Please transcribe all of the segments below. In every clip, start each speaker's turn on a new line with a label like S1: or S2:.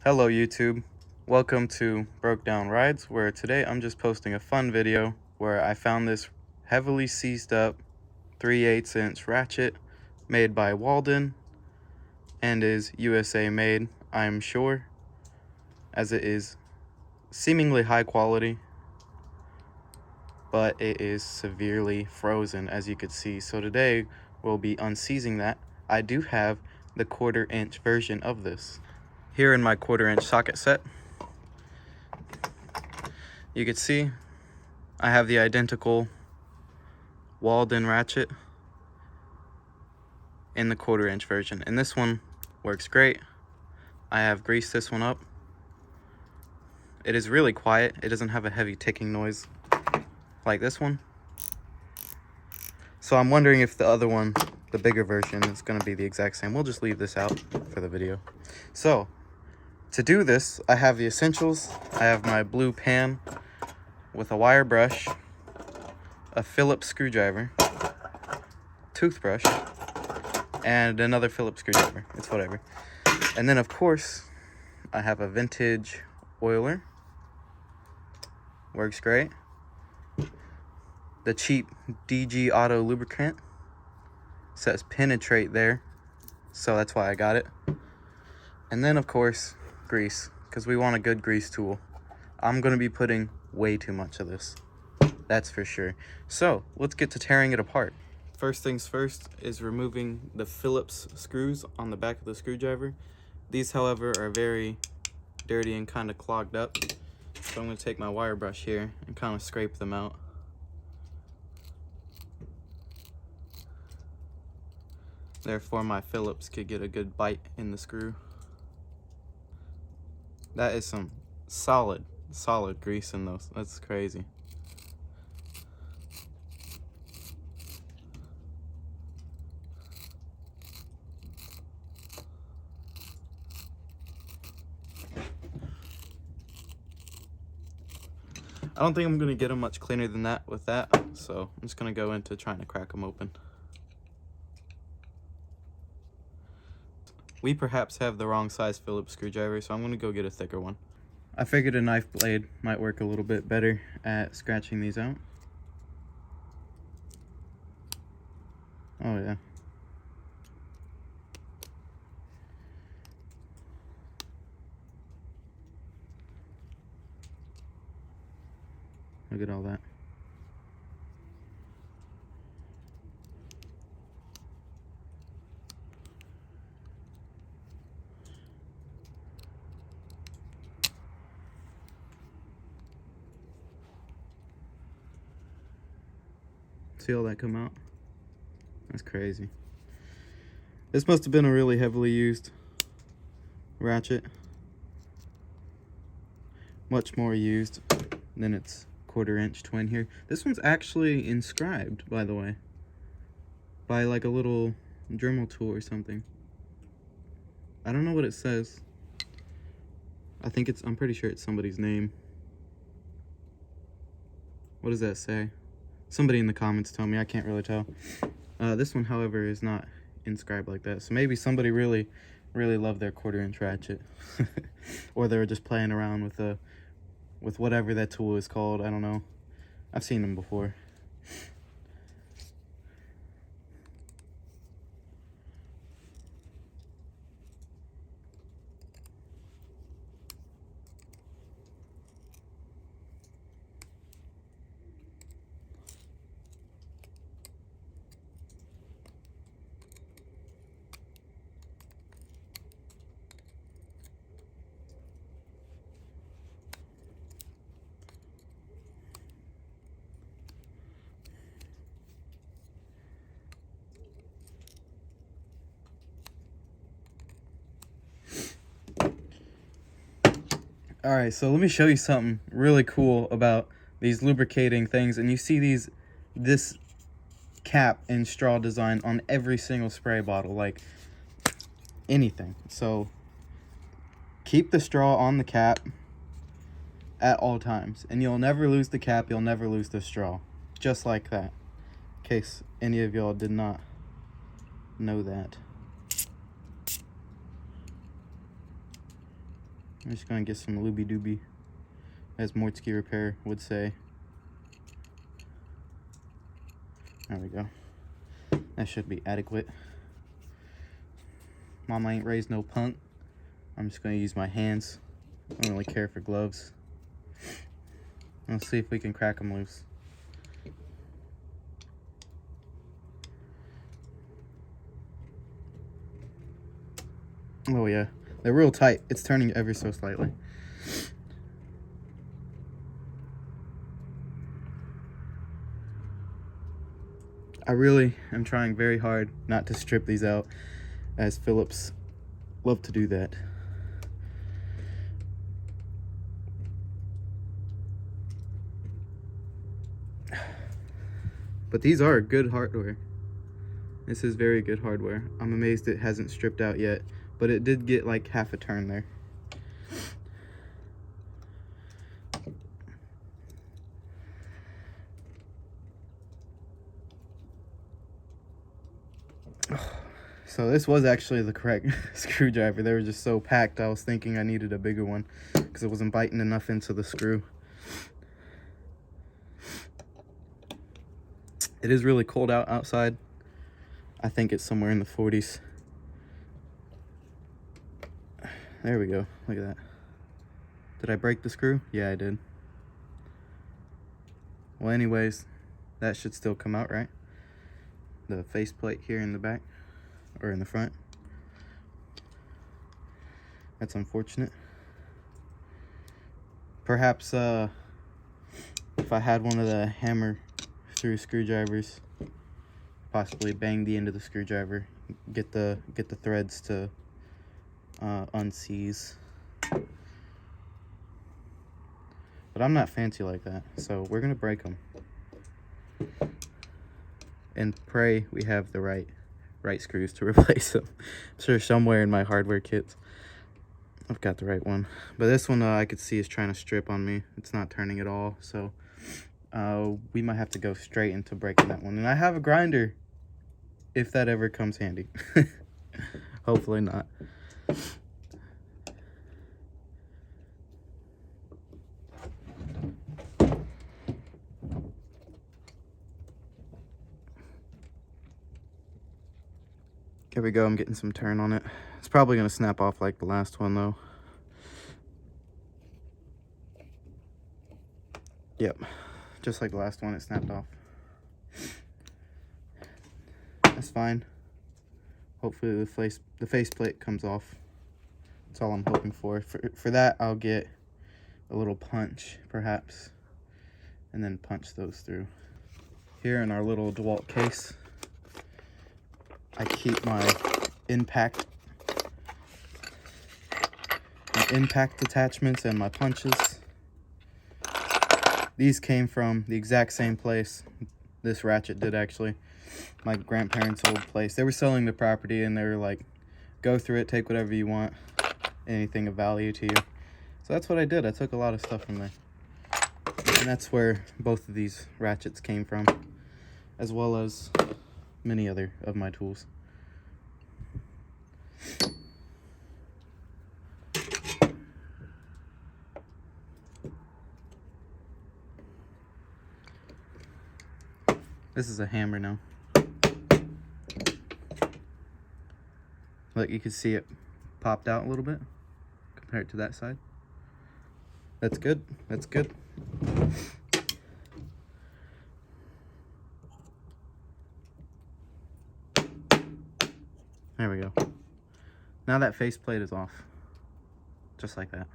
S1: Hello YouTube, welcome to Broke Down Rides, where today I'm just posting a fun video where I found this heavily seized up 3/8 inch ratchet made by Walden and is USA made, I'm sure, as it is seemingly high quality, but it is severely frozen, as you could see. So today we'll be unseizing that. I do have the 1/4 inch version of this. Here in my 1/4 inch socket set, you can see I have the identical Walden ratchet in the 1/4 inch version, and this one works great. I have greased this one up. It is really quiet. It doesn't have a heavy ticking noise like this one. So I'm wondering if the other one, the bigger version, is going to be the exact same. We'll just leave this out for the video. So to do this, I have the essentials. I have my blue pan with a wire brush, a Phillips screwdriver, toothbrush, and another Phillips screwdriver. It's whatever. And then of course I have a vintage oiler. Works great. The cheap DG Auto lubricant says penetrate there, so that's why I got it. And then of course grease, because we want a good grease tool. I'm going to be putting way too much of this, that's for sure. So let's get to tearing it apart. First things first is removing the Phillips screws on the back of the screwdriver. These, however, are very dirty and kind of clogged up. So I'm going to take my wire brush here and kind of scrape them out. Therefore, my Phillips could get a good bite in the screw. That is some solid grease in those. That's crazy. I don't think I'm going to get them much cleaner than that with that, so I'm just going to go into trying to crack them open. We perhaps have the wrong size Phillips screwdriver, so I'm going to go get a thicker one. I figured a knife blade might work a little bit better at scratching these out. Oh yeah. Look at all that. See all that come out? That's crazy. This must have been a really heavily used ratchet. Much more used than its 1/4 inch twin here. This one's actually inscribed, by the way, by like a little Dremel tool or something. I don't know what it says. I'm pretty sure it's somebody's name. What does that say? Somebody in the comments tell me, I can't really tell. This one, however, is not inscribed like that. So maybe somebody really loved their 1/4 inch ratchet. Or they were just playing around with whatever that tool is called. I don't know. I've seen them before. Alright, so let me show you something really cool about these lubricating things. And you see this cap and straw design on every single spray bottle, like anything. So keep the straw on the cap at all times, and you'll never lose the cap, you'll never lose the straw. Just like that, in case any of y'all did not know that. I'm just gonna get some looby dooby, as Mortsky Repair would say. There we go. That should be adequate. Mama ain't raised no punk. I'm just gonna use my hands. I don't really care for gloves. Let's see if we can crack them loose. Oh yeah, they're real tight. It's turning ever so slightly. I really am trying very hard not to strip these out, as Phillips love to do that. But these are good hardware. This is very good hardware. I'm amazed it hasn't stripped out yet, but it did get like half a turn there. So this was actually the correct screwdriver. They were just so packed, I was thinking I needed a bigger one because it wasn't biting enough into the screw. It is really cold outside. I think it's somewhere in the 40s. There we go. Look at that. Did I break the screw? Yeah, I did. Well, anyways, that should still come out, right? The faceplate here in the back, or in the front. That's unfortunate. Perhaps if I had one of the hammer through screwdrivers, possibly bang the end of the screwdriver, get the threads to unseize. But I'm not fancy like that, so we're gonna break them and pray we have the right screws to replace them. I'm sure somewhere in my hardware kits I've got the right one, but this one I could see is trying to strip on me. It's not turning at all, so we might have to go straight into breaking that one. And I have a grinder if that ever comes handy. Hopefully not. Here we go, I'm getting some turn on it. It's probably gonna snap off like the last one though. Yep, just like the last one, it snapped off. That's fine. Hopefully the faceplate comes off. That's all I'm hoping for. For that, I'll get a little punch, perhaps, and then punch those through. Here in our little DeWalt case, I keep my impact attachments and my punches. These came from the exact same place this ratchet did, actually. My grandparents' old place. They were selling the property and they were like, go through it, take whatever you want, anything of value to you. So that's what I did. I took a lot of stuff from there. And that's where both of these ratchets came from, as well as many other of my tools. This is a hammer now. Look, you can see it popped out a little bit compared to that side. That's good. That's good. There we go. Now that faceplate is off. Just like that.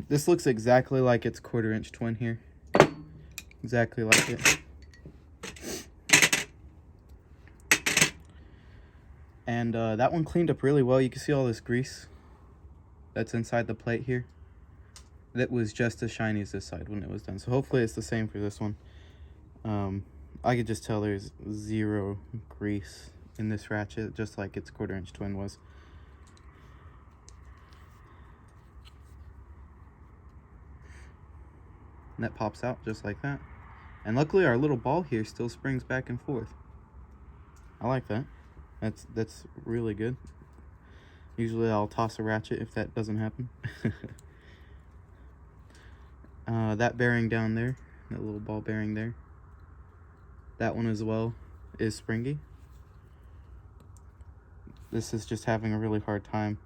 S1: This looks exactly like its 1/4 inch twin here. Exactly like it. And that one cleaned up really well. You can see all this grease that's inside the plate here. That was just as shiny as this side when it was done. So hopefully it's the same for this one. I could just tell there's zero grease in this ratchet, just like its 1/4 inch twin was. And that pops out just like that. And luckily our little ball here still springs back and forth. I like that. That's really good. Usually I'll toss a ratchet if that doesn't happen. That bearing down there, that little ball bearing there, that one as well is springy. This is just having a really hard time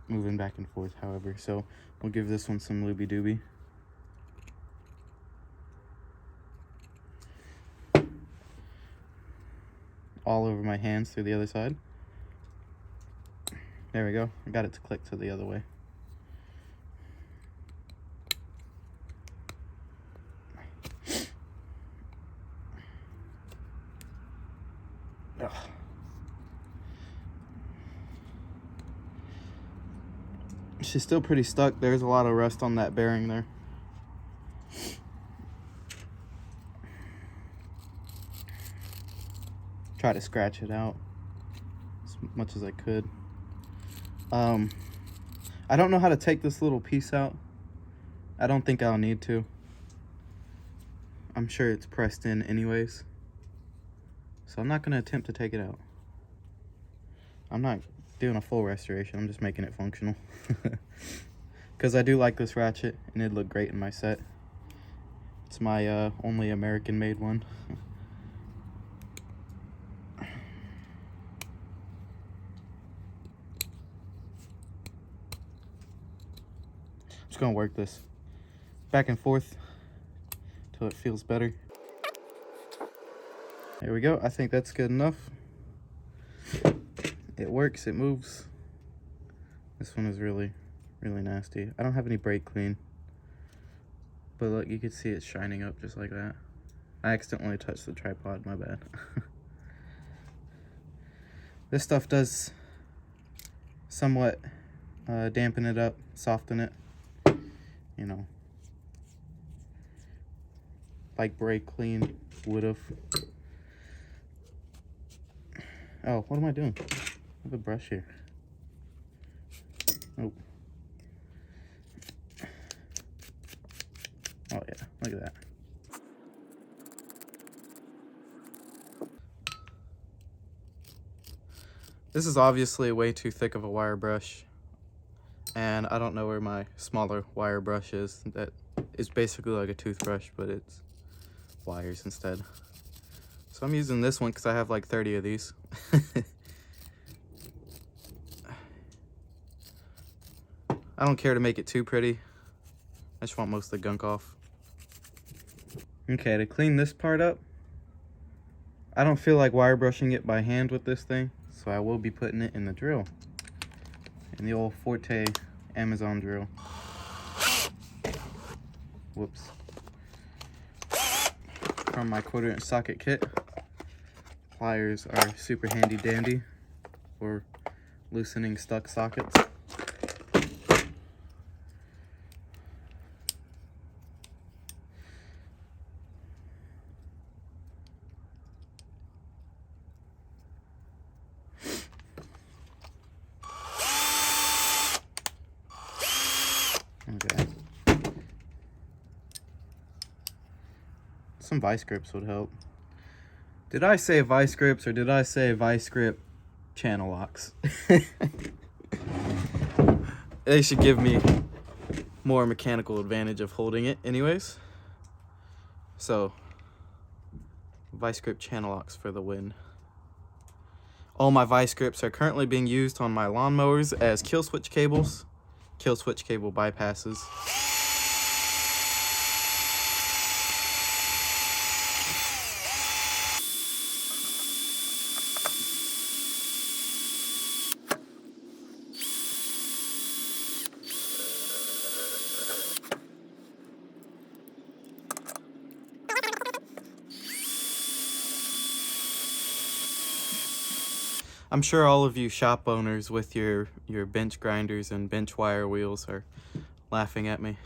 S1: moving back and forth, however, so we'll give this one some looby dooby. All over my hands through the other side. There we go. I got it to click to the other way. Ugh. She's still pretty stuck. There's a lot of rust on that bearing there. Try to scratch it out as much as I could. I don't know how to take this little piece out. I don't think I'll need to. I'm sure it's pressed in anyways. So I'm not going to attempt to take it out. I'm not doing a full restoration. I'm just making it functional. Because I do like this ratchet and it'd look great in my set. It's my only American made one. Just gonna work this back and forth till it feels better. There we go. I think that's good enough. It works, it moves. This one is really nasty. I don't have any brake clean, but look, you can see it shining up just like that. I accidentally touched the tripod, my bad. This stuff does somewhat dampen it up, soften it, you know, like brake clean would have. Oh, what am I doing? I have a brush here. Oh. Oh yeah, look at that. This is obviously way too thick of a wire brush, and I don't know where my smaller wire brush is. That is basically like a toothbrush, but it's wires instead. So I'm using this one because I have like 30 of these. I don't care to make it too pretty. I just want most of the gunk off. Okay, to clean this part up, I don't feel like wire brushing it by hand with this thing, so I will be putting it in the drill. In the old Forte Amazon drill. Whoops. From my 1/4" socket kit. Pliers are super handy dandy for loosening stuck sockets. Okay. Some vice grips would help. Did I say vice grips or did I say vice grip channel locks? They should give me more mechanical advantage of holding it anyways. So, vice grip channel locks for the win. All my vice grips are currently being used on my lawnmowers as kill switch cables, kill switch cable bypasses. I'm sure all of you shop owners with your bench grinders and bench wire wheels are laughing at me.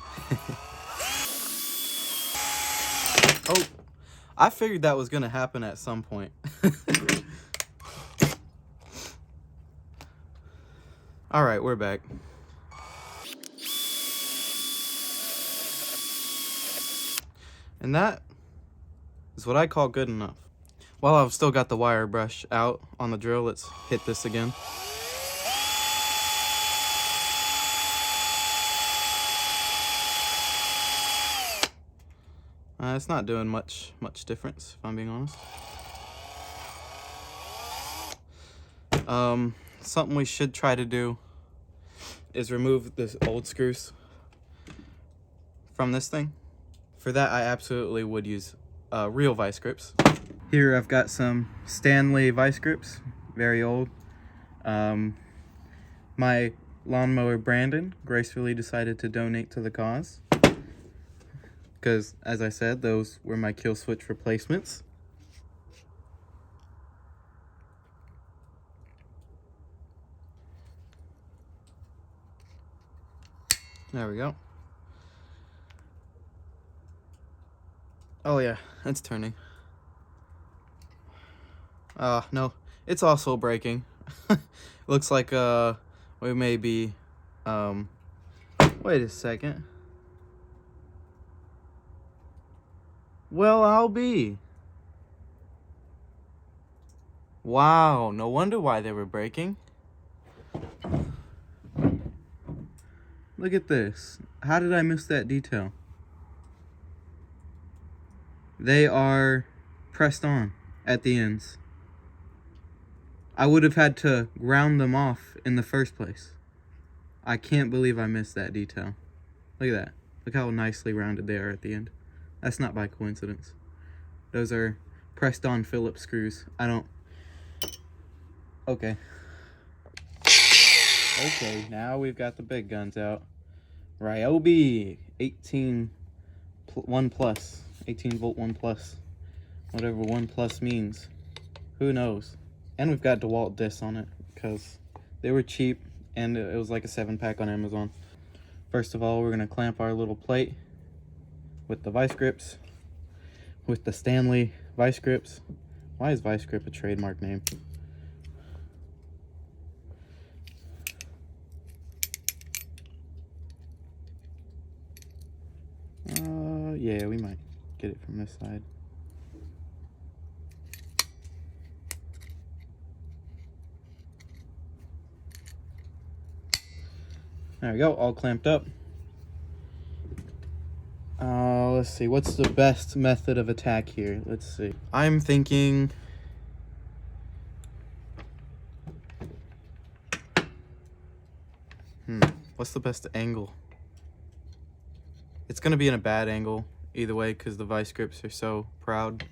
S1: Oh, I figured that was gonna happen at some point. All right, we're back. And that is what I call good enough. While I've still got the wire brush out on the drill, let's hit this again. It's not doing much difference, if I'm being honest. Something we should try to do is remove the old screws from this thing. For that, I absolutely would use real vice grips. Here I've got some Stanley vice grips, very old. My lawnmower Brandon gracefully decided to donate to the cause, because as I said, those were my kill switch replacements. There we go. Oh yeah, it's turning. No, it's also breaking. Looks like we may be wait a second. Well, I'll be. Wow, no wonder why they were breaking. Look at this. How did I miss that detail? They are pressed on at the ends. I would have had to ground them off in the first place. I can't believe I missed that detail. Look at that. Look how nicely rounded they are at the end. That's not by coincidence. Those are pressed on Phillips screws. Okay. Okay, now we've got the big guns out. Ryobi 18 1 plus. 18 volt 1 plus. Whatever 1 plus means. Who knows? And we've got DeWalt discs on it because they were cheap and it was like a 7-pack on Amazon. First of all, we're going to clamp our little plate with the vice grips, with the Stanley vice grips. Why is vice grip a trademark name? Yeah, we might get it from this side. There we go, all clamped up. Let's see, what's the best method of attack here? Let's see. I'm thinking... what's the best angle? It's gonna be in a bad angle either way because the vice grips are so proud.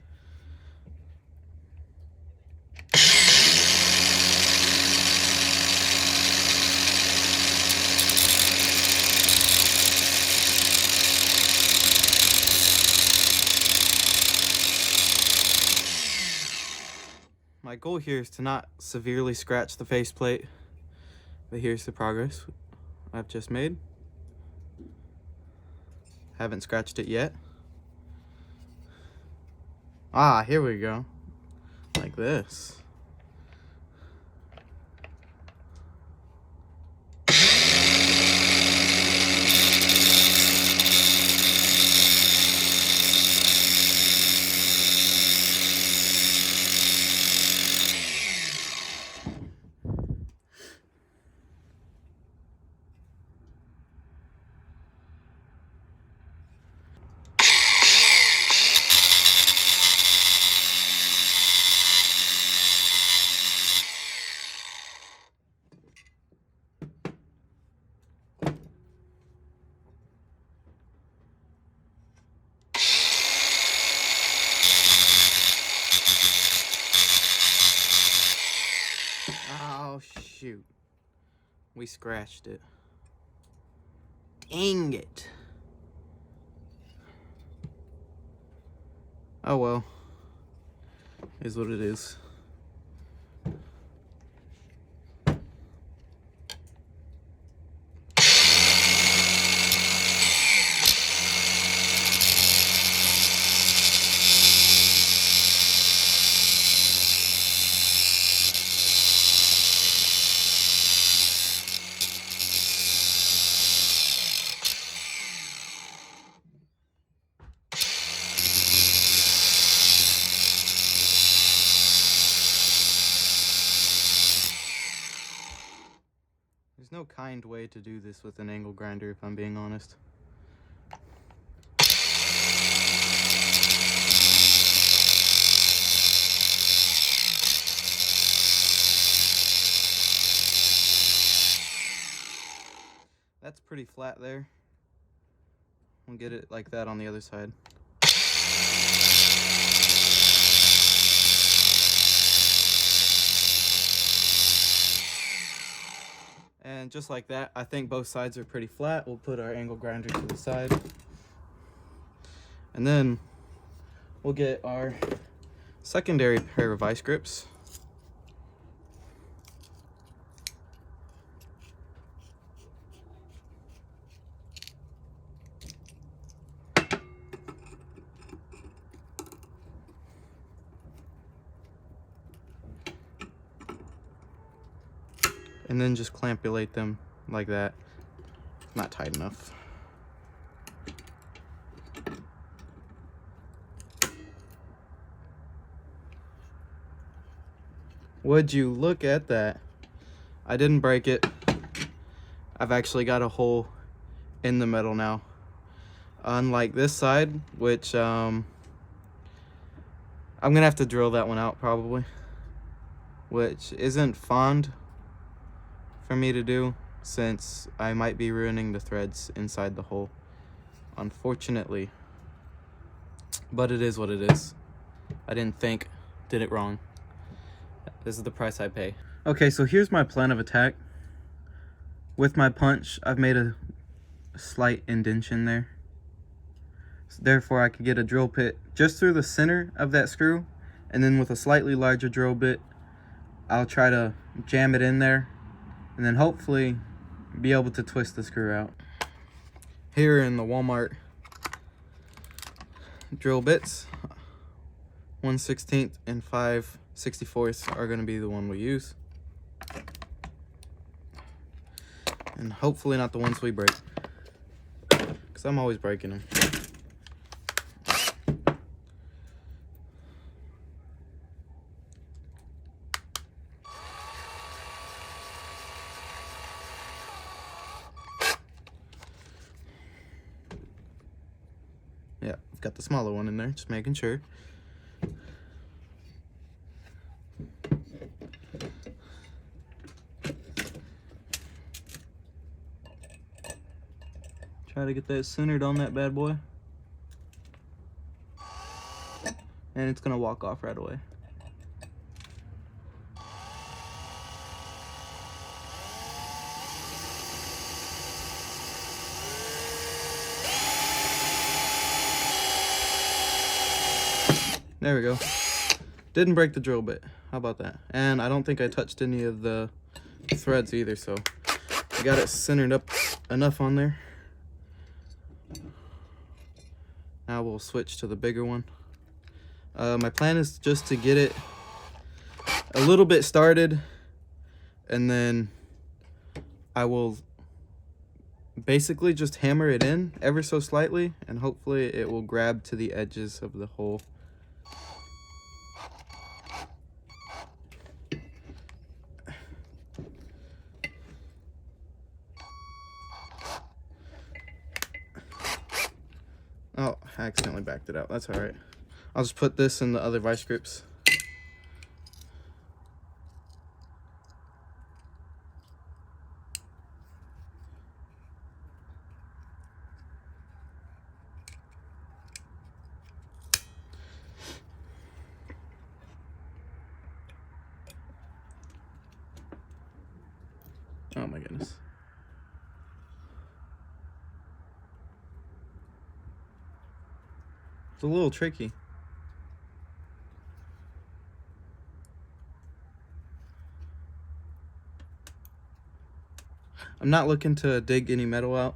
S1: My goal here is to not severely scratch the faceplate, but here's the progress I've just made. Haven't scratched it yet. Here we go. Like this. Oh, shoot. We scratched it. Dang it. Oh well. Is what it is. There's no kind way to do this with an angle grinder, if I'm being honest. That's pretty flat there. We'll get it like that on the other side. And just like that, I think both sides are pretty flat. We'll put our angle grinder to the side. And then we'll get our secondary pair of vice grips. And then just clampulate them like that. Not tight enough. Would you look at that? I didn't break it. I've actually got a hole in the metal now. Unlike this side, which I'm gonna have to drill that one out probably, which isn't fond for me to do since I might be ruining the threads inside the hole, unfortunately. But it is what it is. I didn't think, did it wrong. This is the price I pay. Okay, so here's my plan of attack. With my punch, I've made a slight indentation there. So therefore, I could get a drill bit just through the center of that screw, and then with a slightly larger drill bit, I'll try to jam it in there, and then hopefully be able to twist the screw out. Here in the Walmart drill bits, 1/16 and 5/64 are going to be the one we use. And hopefully not the ones we break, because I'm always breaking them. Yeah, I've got the smaller one in there, just making sure. Try to get that centered on that bad boy. And it's gonna walk off right away. There we go. Didn't break the drill bit. How about that? And I don't think I touched any of the threads either, so I got it centered up enough on there. Now we'll switch to the bigger one. My plan is just to get it a little bit started, and then I will basically just hammer it in ever so slightly, and hopefully it will grab to the edges of the hole. Oh, I accidentally backed it out. That's all right. I'll just put this in the other vice grips. Oh my goodness. It's a little tricky. I'm not looking to dig any metal out.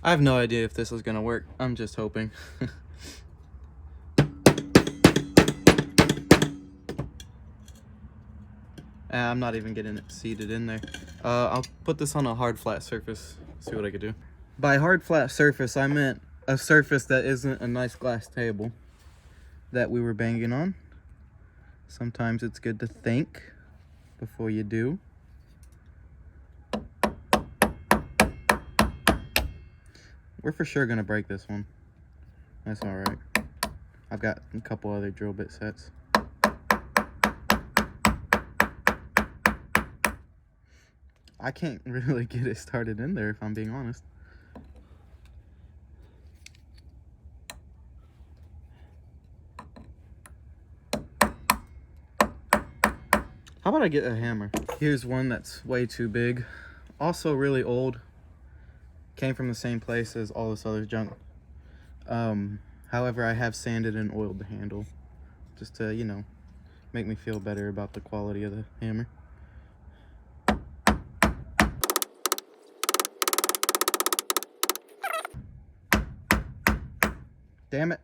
S1: I have no idea if this is gonna work. I'm just hoping. I'm not even getting it seated in there. I'll put this on a hard flat surface, see what I can do. By hard flat surface, I meant a surface that isn't a nice glass table that we were banging on. Sometimes it's good to think before you do. We're for sure gonna break this one. That's all right. I've got a couple other drill bit sets. I can't really get it started in there if I'm being honest. How about I get a hammer? Here's one that's way too big. Also really old. Came from the same place as all this other junk. However, I have sanded and oiled the handle just to, you know, make me feel better about the quality of the hammer. Damn it.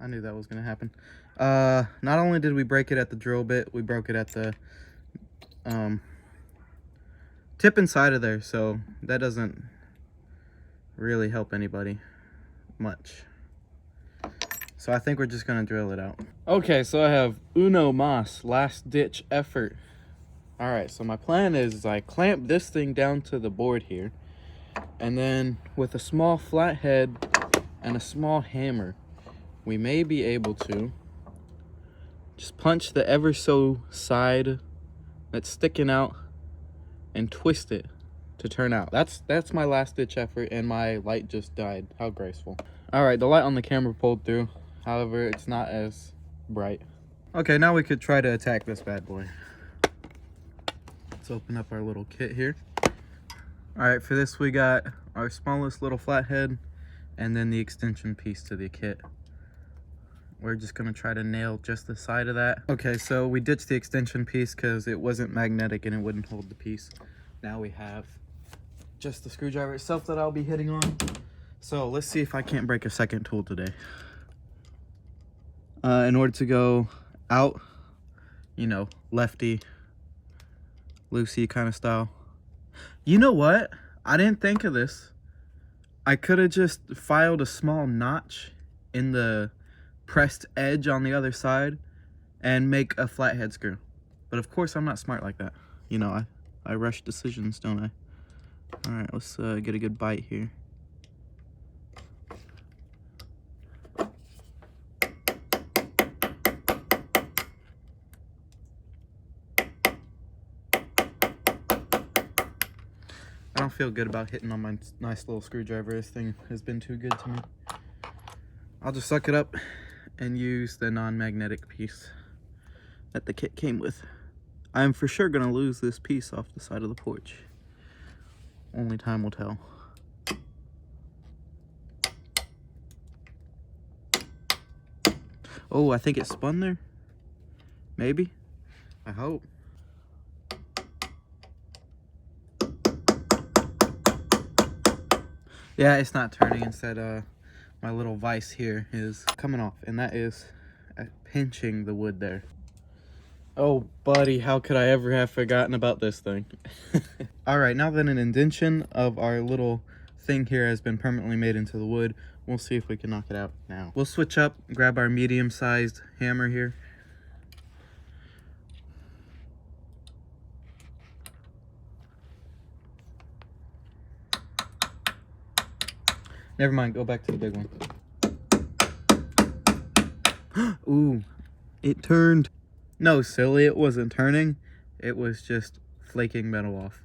S1: I knew that was going to happen. Not only did we break it at the drill bit, we broke it at the tip inside of there, so that doesn't really help anybody much. So I think we're just going to drill it out. Okay, so I have uno mas, last ditch effort. All right, so my plan is I clamp this thing down to the board here, and then with a small flathead and a small hammer, we may be able to just punch the ever so side that's sticking out and twist it to turn out. That's my last ditch effort, and my light just died. How graceful. All right, the light on the camera pulled through. However, it's not as bright. Okay, now we could try to attack this bad boy. Let's open up our little kit here. All right, for this we got our smallest little flathead and then the extension piece to the kit. We're just gonna try to nail just the side of that. Okay, so we ditched the extension piece because it wasn't magnetic and it wouldn't hold the piece. Now we have just the screwdriver itself that I'll be hitting on. So let's see if I can't break a second tool today. In order to go out, you know, lefty, loosey kind of style. You know what? I didn't think of this. I could have just filed a small notch in the pressed edge on the other side and make a flathead screw. But of course I'm not smart like that. You know, I rush decisions, don't I? All right, let's get a good bite here. I don't feel good about hitting on my nice little screwdriver. This thing has been too good to me. I'll just suck it up and use the non-magnetic piece that the kit came with. I'm for sure gonna lose this piece off the side of the porch. Only time will tell. Oh, I think it spun there. Maybe. I hope. Yeah, it's not turning. Instead, my little vise here is coming off, and that is pinching the wood there. Oh, buddy, how could I ever have forgotten about this thing? All right, now that an indentation of our little thing here has been permanently made into the wood, we'll see if we can knock it out now. We'll switch up, grab our medium-sized hammer here. Never mind, go back to the big one. Ooh, it turned. No, silly, it wasn't turning. It was just flaking metal off.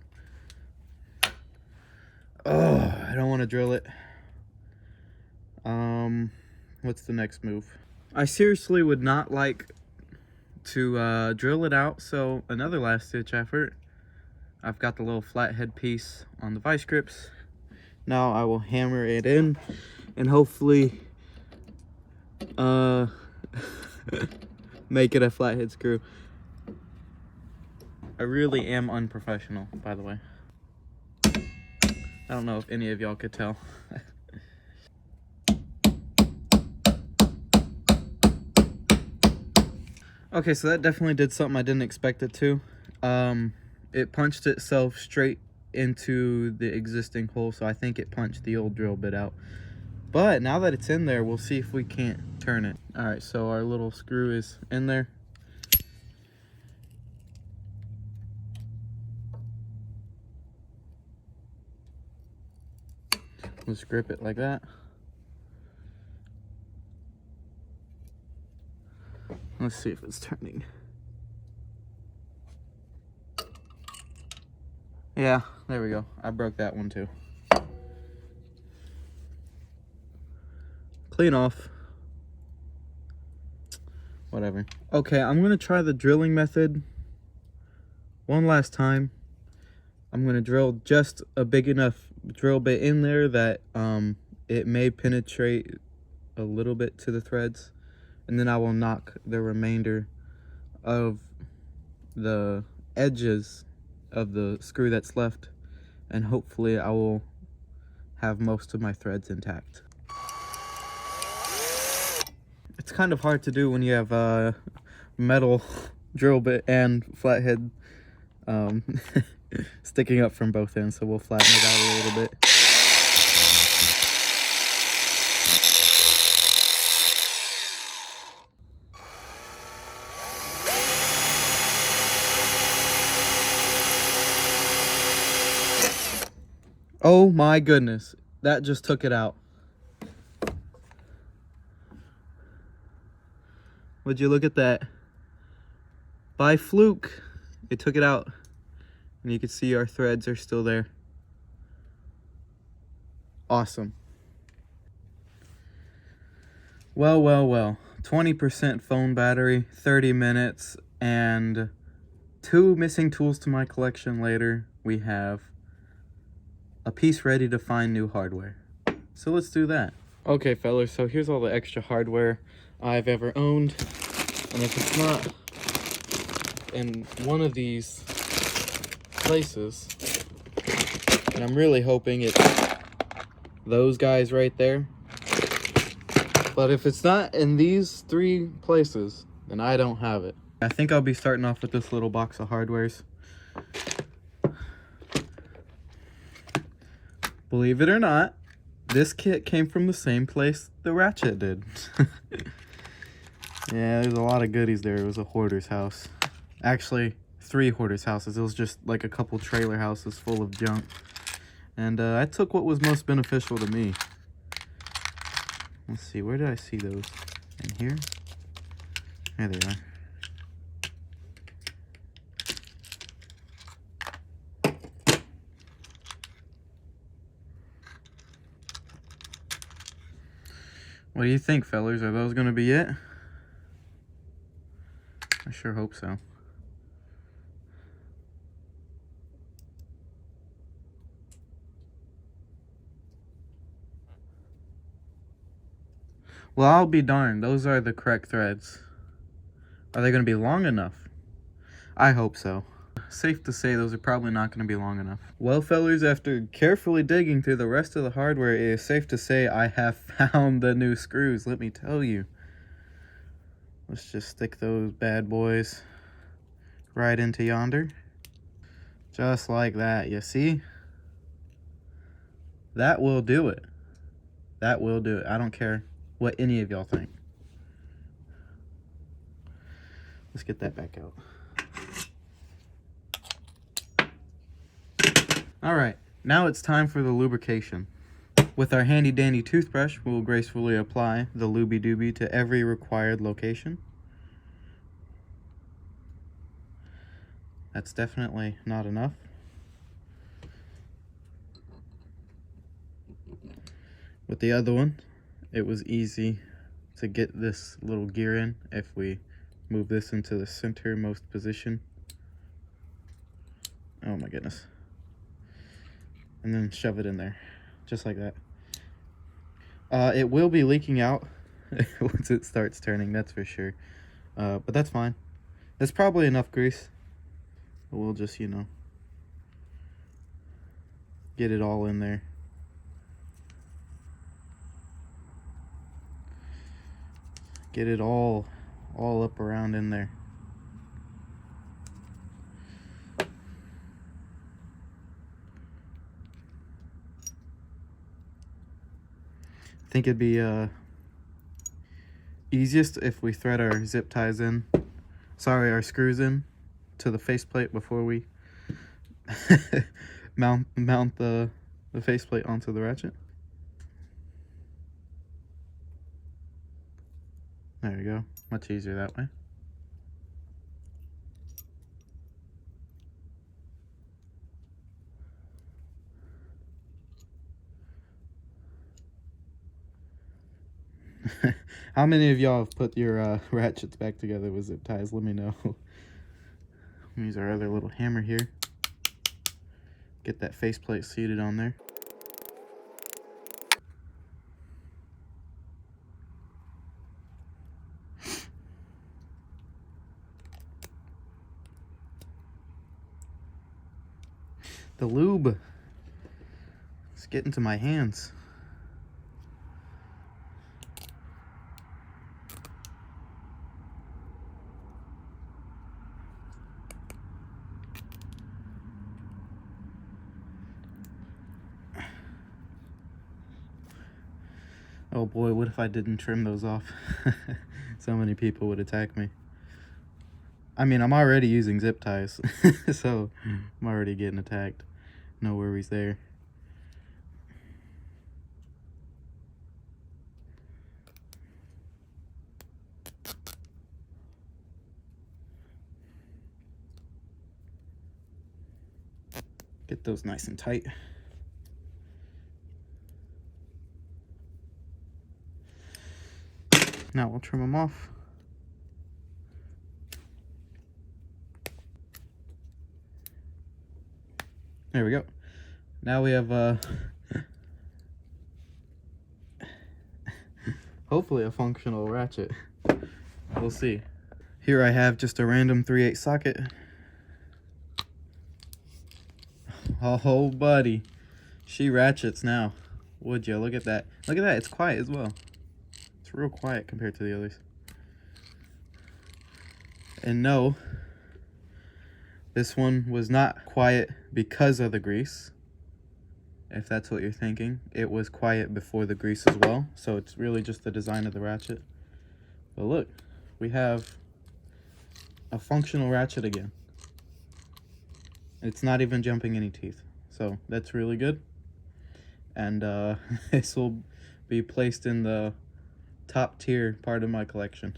S1: Oh, I don't want to drill it. What's the next move? I seriously would not like to drill it out, so another last ditch effort. I've got the little flathead piece on the vice grips. Now I will hammer it in and hopefully make it a flathead screw. I really am unprofessional, by the way. I don't know if any of y'all could tell. Okay, so that definitely did something I didn't expect it to. It punched itself straight into the existing hole, so I think it punched the old drill bit out. But now that it's in there, we'll see if we can't turn it. All right, so our little screw is in there. Let's grip it like that. Let's see if it's turning. Yeah, there we go. I broke that one too. Clean off. Whatever. Okay, I'm gonna try the drilling method one last time. I'm gonna drill just a big enough drill bit in there that it may penetrate a little bit to the threads, and then I will knock the remainder of the edges of the screw that's left, and hopefully I will have most of my threads intact. It's kind of hard to do when you have a metal drill bit and flathead sticking up from both ends, so we'll flatten it out a little bit. Oh my goodness, that just took it out. Would you look at that? By fluke, it took it out. And you can see our threads are still there. Awesome. Well, well, well. 20% phone battery, 30 minutes, and 2 missing tools to my collection later, we have a piece ready to find new hardware. So let's do that. Okay, fellas, so here's all the extra hardware I've ever owned. And if it's not in one of these places, and I'm really hoping it's those guys right there, but if it's not in these 3 places, then I don't have it. I think I'll be starting off with this little box of hardwares. Believe it or not, this kit came from the same place the Ratchet did. Yeah, there's a lot of goodies there. It was a hoarder's house. Actually, 3 hoarder's houses. It was just like a couple trailer houses full of junk. And I took what was most beneficial to me. Let's see, where did I see those? In here? There they are. What do you think, fellas? Are those gonna be it? I sure hope so. Well, I'll be darned. Those are the correct threads. Are they going to be long enough? I hope so. Safe to say those are probably not going to be long enough. Well, fellas, after carefully digging through the rest of the hardware, it is safe to say I have found the new screws, let me tell you. Let's just stick those bad boys right into yonder. Just like that, you see? That will do it. That will do it. I don't care what any of y'all think. Let's get that back out. All right, now it's time for the lubrication. With our handy dandy toothbrush, we'll gracefully apply the looby dooby to every required location. That's definitely not enough. With the other one, it was easy to get this little gear in if we move this into the centermost position. Oh my goodness. And then shove it in there, just like that. It will be leaking out once it starts turning, that's for sure. But that's fine. That's probably enough grease. But we'll just, you know, get it all in there. Get it all up around in there. I think it'd be easiest if we thread our zip ties in, our screws in to the faceplate before we mount the faceplate onto the ratchet. There we go, much easier that way. How many of y'all have put your ratchets back together with zip ties? Let me know. Use our other little hammer here. Get that faceplate seated on there. The lube. It's getting to my hands. Oh boy, what if I didn't trim those off? So many people would attack me. I mean, I'm already using zip ties, so I'm already getting attacked. No worries there. Get those nice and tight. Now we'll trim them off. There we go. Now we have hopefully a functional ratchet. We'll see. Here I have just a random 3/8 socket. Oh buddy, she ratchets now. Would you look at that? Look at that, it's quiet as well. It's real quiet compared to the others. And no, this one was not quiet because of the grease. If that's what you're thinking, it was quiet before the grease as well. So it's really just the design of the ratchet. But look, we have a functional ratchet again. It's not even jumping any teeth. So that's really good. And this will be placed in the top tier part of my collection.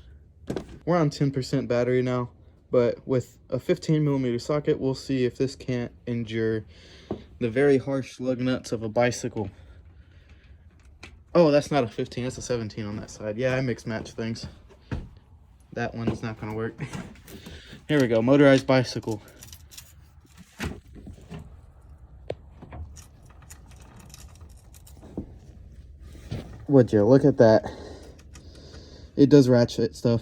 S1: We're on 10% battery now, but with a 15mm socket, we'll see if this can't endure the very harsh lug nuts of a bicycle. Oh, that's not a 15, that's a 17 on that side. Yeah, I mix match things. That one is not gonna work. Here we go, motorized bicycle. Would you look at that? It does ratchet stuff.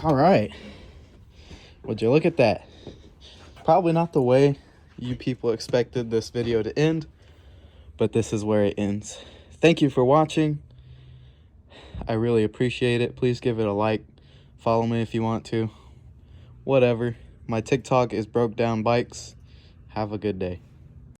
S1: All right. Would you look at that? Probably not the way you people expected this video to end, but this is where it ends. Thank you for watching. I really appreciate it. Please give it a like. Follow me if you want to. Whatever. My TikTok is Broke Down Bikes. Have a good day.